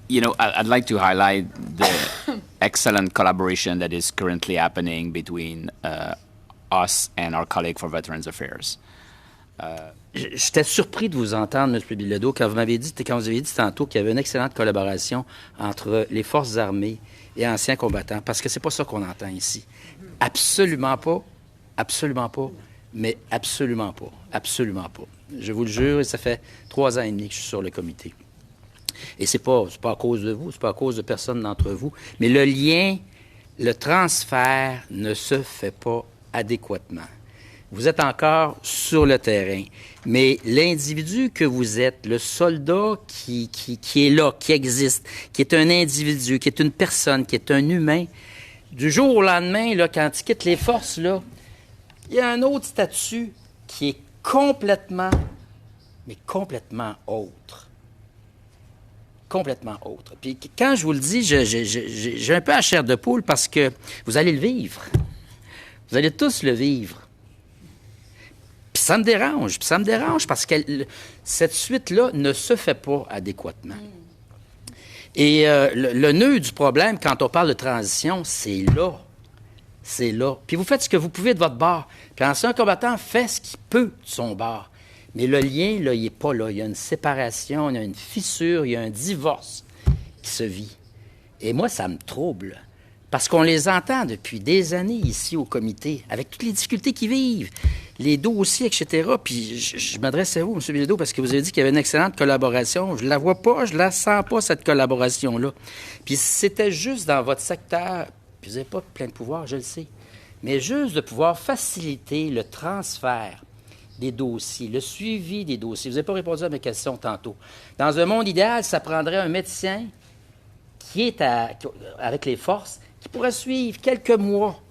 I'd like to highlight the excellent collaboration that is currently happening between us and our colleague for Veterans Affairs. J'étais surpris de vous entendre, M. Bilodeau, quand vous avez dit tantôt qu'il y avait une excellente collaboration entre les forces armées et anciens combattants, parce que c'est pas ça qu'on entend ici. Absolument pas, mais absolument pas. Je vous le jure, et ça fait 3 ans et demi que je suis sur le comité. Et c'est pas à cause de vous, c'est pas à cause de personne d'entre vous, mais le lien, le transfert ne se fait pas adéquatement. Vous êtes encore sur le terrain, mais l'individu que vous êtes, le soldat qui est là, qui existe, qui est un individu, qui est une personne, qui est un humain, du jour au lendemain, là, quand il quitte les forces, là, il y a un autre statut qui est complètement autre. Complètement autre. Puis quand je vous le dis, j'ai un peu la chair de poule parce que vous allez le vivre. Vous allez tous le vivre. Puis ça me dérange parce que cette suite-là ne se fait pas adéquatement. Et le nœud du problème, quand on parle de transition, c'est là. C'est là. Puis vous faites ce que vous pouvez de votre bord. Puis l'ancien combattant fait ce qu'il peut de son bord. Mais le lien, là, il n'est pas là. Il y a une séparation, il y a une fissure, il y a un divorce qui se vit. Et moi, ça me trouble. Parce qu'on les entend depuis des années ici au comité, avec toutes les difficultés qu'ils vivent, les dossiers, etc. Puis je m'adresse à vous, M. Bilodeau, parce que vous avez dit qu'il y avait une excellente collaboration. Je la vois pas, je la sens pas, cette collaboration-là. Puis si c'était juste dans votre secteur, puis vous n'avez pas plein de pouvoir, je le sais, mais juste de pouvoir faciliter le transfert des dossiers, le suivi des dossiers. Vous n'avez pas répondu à mes questions tantôt. Dans un monde idéal, ça prendrait un médecin qui est avec les forces, qui pourrait suivre quelques mois,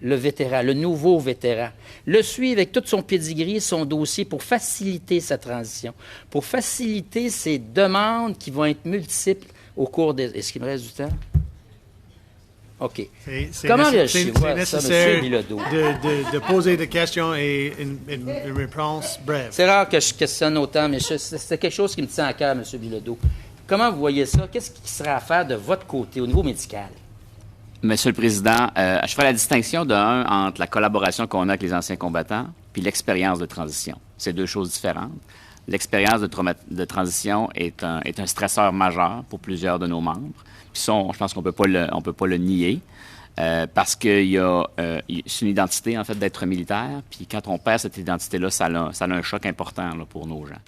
le vétéran, le nouveau vétéran, le suivre avec tout son pedigree, son dossier pour faciliter sa transition, pour faciliter ces demandes qui vont être multiples au cours des... Est-ce qu'il me reste du temps? OK. Comment réagissez-vous à ça, M. Bilodeau? De poser des questions et une réponse brève. C'est rare que je questionne autant, mais c'est quelque chose qui me tient à cœur, M. Bilodeau. Comment vous voyez ça? Qu'est-ce qui serait à faire de votre côté au niveau médical? Monsieur le Président, je ferai la distinction entre la collaboration qu'on a avec les anciens combattants puis l'expérience de transition. C'est 2 choses différentes. L'expérience de transition est un stresseur majeur pour plusieurs de nos membres. Puis ça, je pense qu'on peut pas le nier. Parce que c'est une identité, en fait, d'être militaire. Puis quand on perd cette identité-là, ça a un choc important là, pour nos gens.